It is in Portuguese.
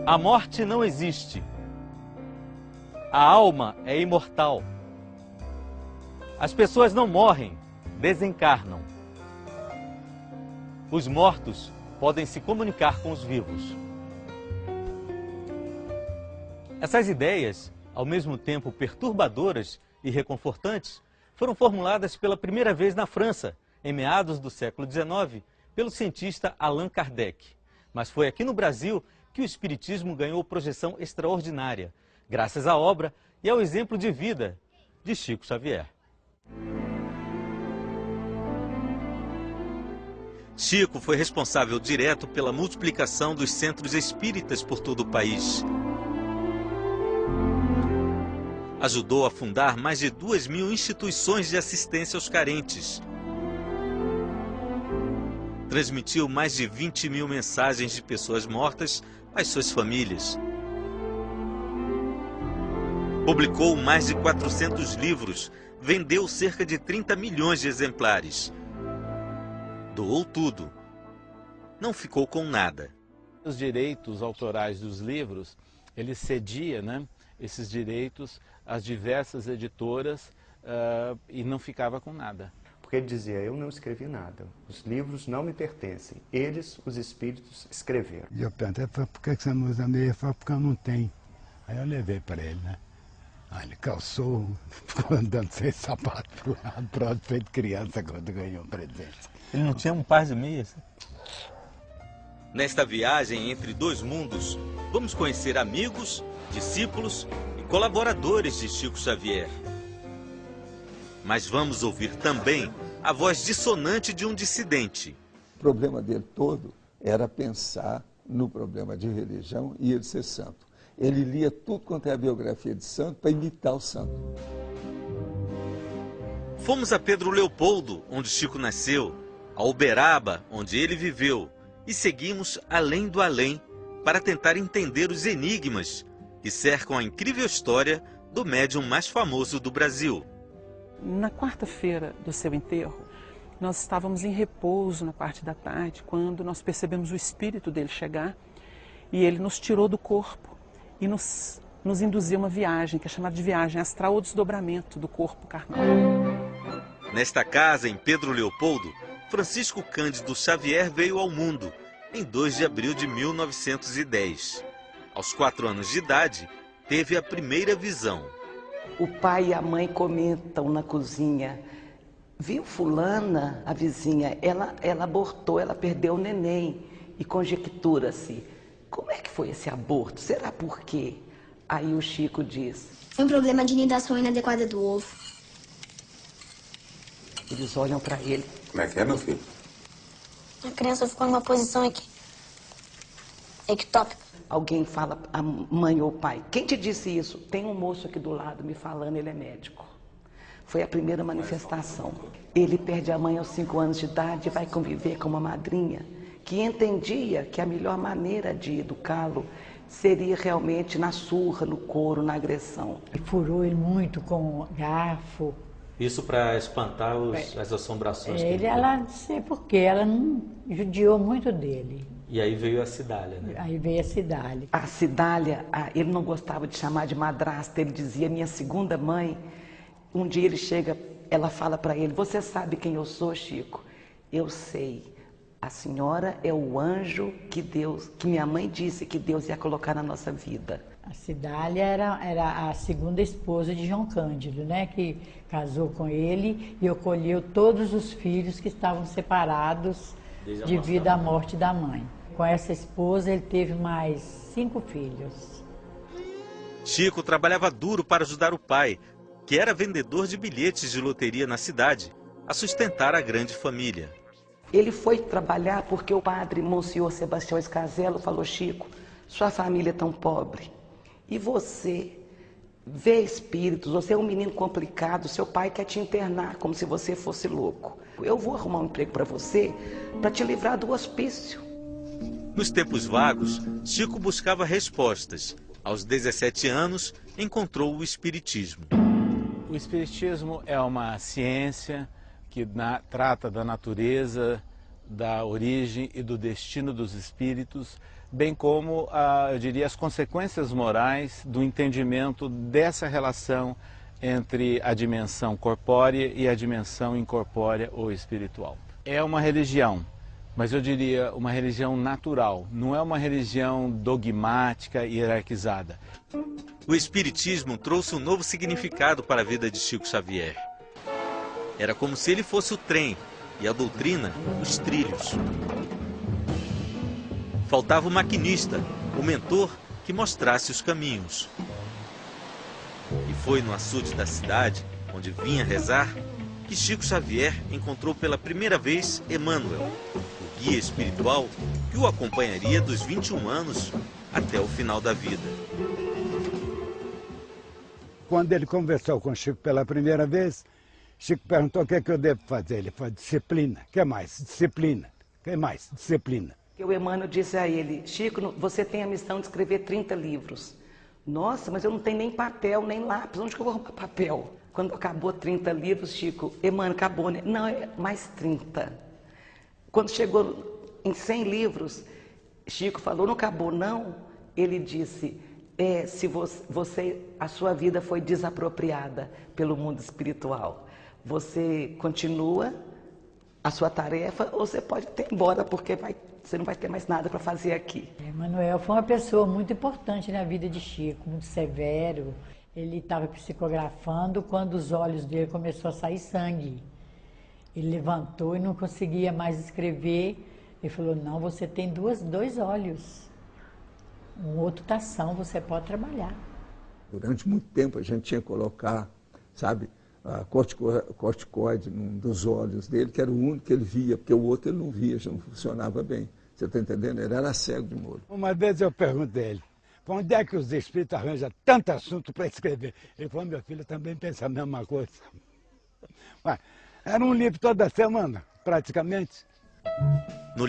A morte não existe. A alma é imortal. As pessoas não morrem, desencarnam. Os mortos podem se comunicar com os vivos. Essas ideias, ao mesmo tempo perturbadoras e reconfortantes, foram formuladas pela primeira vez na França, em meados do século XIX, pelo cientista Allan Kardec. Mas foi aqui no Brasil que o Espiritismo ganhou projeção extraordinária, graças à obra e ao exemplo de vida de Chico Xavier. Chico foi responsável direto pela multiplicação dos centros espíritas por todo o país. Ajudou a fundar mais de 2.000 instituições de assistência aos carentes. Transmitiu mais de 20.000 mensagens de pessoas mortas às suas famílias. Publicou mais de 400 livros, vendeu cerca de 30 milhões de exemplares. Doou tudo. Não ficou com nada. Os direitos autorais dos livros, ele cedia, esses direitos às diversas editoras e não ficava com nada. Porque ele dizia, eu não escrevi nada, os livros não me pertencem, eles, os espíritos, escreveram. E eu perguntei, por que você não usa meia? Ele falou, porque eu não tenho. Aí eu levei para ele, Aí ele calçou, ficou andando sem sapato pro lado, pronto, feito criança quando ganhou um presente. Ele não tinha um par de meias? Nesta viagem entre dois mundos, vamos conhecer amigos, discípulos e colaboradores de Chico Xavier. Mas vamos ouvir também a voz dissonante de um dissidente. O problema dele todo era pensar no problema de religião e ele ser santo. Ele lia tudo quanto é a biografia de santo para imitar o santo. Fomos a Pedro Leopoldo, onde Chico nasceu, a Uberaba, onde ele viveu, e seguimos além do além para tentar entender os enigmas que cercam a incrível história do médium mais famoso do Brasil. Na quarta-feira do seu enterro, nós estávamos em repouso na parte da tarde, quando nós percebemos o espírito dele chegar e ele nos tirou do corpo e nos induziu uma viagem, que é chamada de viagem astral ou desdobramento do corpo carnal. Nesta casa, em Pedro Leopoldo, Francisco Cândido Xavier veio ao mundo em 2 de abril de 1910. Aos 4 anos de idade, teve a primeira visão. O pai e a mãe comentam na cozinha, viu fulana, a vizinha, ela abortou, ela perdeu o neném. E conjectura-se, como é que foi esse aborto? Será por quê? Aí o Chico diz... Foi um problema de nidação inadequada do ovo. Eles olham para ele. Como é que é, meu filho? A criança ficou numa posição ectópica. Alguém fala, a mãe ou o pai, quem te disse isso? Tem um moço aqui do lado me falando, ele é médico. Foi a primeira manifestação. Ele perde a mãe aos 5 anos de idade e vai conviver com uma madrinha que entendia que a melhor maneira de educá-lo seria realmente na surra, no couro, na agressão. E furou ele muito com garfo. Isso para espantar as assombrações que ele teve. Ela não sei porquê, ela não judiou muito dele. E aí veio a Cidália, Aí veio a Cidália. A Cidália, ele não gostava de chamar de madrasta, ele dizia minha segunda mãe. Um dia ele chega, ela fala para ele, você sabe quem eu sou, Chico? Eu sei. A senhora é o anjo que minha mãe disse que Deus ia colocar na nossa vida. A Cidália era a segunda esposa de João Cândido, que casou com ele e acolheu todos os filhos que estavam separados devido à morte da mãe. Com essa esposa ele teve mais 5 filhos. Chico trabalhava duro para ajudar o pai, que era vendedor de bilhetes de loteria na cidade, a sustentar a grande família. Ele foi trabalhar porque o padre Monsenhor Sebastião Escasello falou, Chico, sua família é tão pobre e você vê espíritos, você é um menino complicado, seu pai quer te internar como se você fosse louco. Eu vou arrumar um emprego para você para te livrar do hospício. Nos tempos vagos, Chico buscava respostas. Aos 17 anos, encontrou o Espiritismo. O Espiritismo é uma ciência que trata da natureza da origem e do destino dos espíritos, bem como, eu diria, as consequências morais do entendimento dessa relação entre a dimensão corpórea e a dimensão incorpórea ou espiritual. É uma religião, mas eu diria uma religião natural, não é uma religião dogmática e hierarquizada. O Espiritismo trouxe um novo significado para a vida de Chico Xavier. Era como se ele fosse o trem e a doutrina os trilhos. Faltava o maquinista, o mentor que mostrasse os caminhos. E foi no açude da cidade, onde vinha rezar, que Chico Xavier encontrou pela primeira vez Emmanuel, o guia espiritual que o acompanharia dos 21 anos até o final da vida. Quando ele conversou com o Chico pela primeira vez, Chico perguntou o que é que eu devo fazer. Ele falou, disciplina. O que mais? Disciplina. O que mais? Disciplina. O Emmanuel disse a ele, Chico, você tem a missão de escrever 30 livros. Nossa, mas eu não tenho nem papel, nem lápis, onde que eu vou arrumar papel? Quando acabou 30 livros, Chico, Emmanuel, acabou, né? Não, é mais 30. Quando chegou em 100 livros, Chico falou, não acabou não? Ele disse, se a sua vida foi desapropriada pelo mundo espiritual, você continua a sua tarefa ou você pode ir embora, porque você não vai ter mais nada para fazer aqui. Emmanuel foi uma pessoa muito importante na vida de Chico, muito severo. Ele estava psicografando quando os olhos dele começou a sair sangue. Ele levantou e não conseguia mais escrever. Ele falou, não, você tem dois olhos. Um outro está são, você pode trabalhar. Durante muito tempo a gente tinha que colocar, sabe, a corticoide num dos olhos dele, que era o único que ele via, porque o outro ele não via, já não funcionava bem. Você está entendendo? Ele era cego de molho. Uma vez eu perguntei a ele, onde é que os espíritos arranjam tanto assunto para escrever? Ele falou, meu filho, eu também penso a mesma coisa. Mas era um livro toda semana, praticamente. No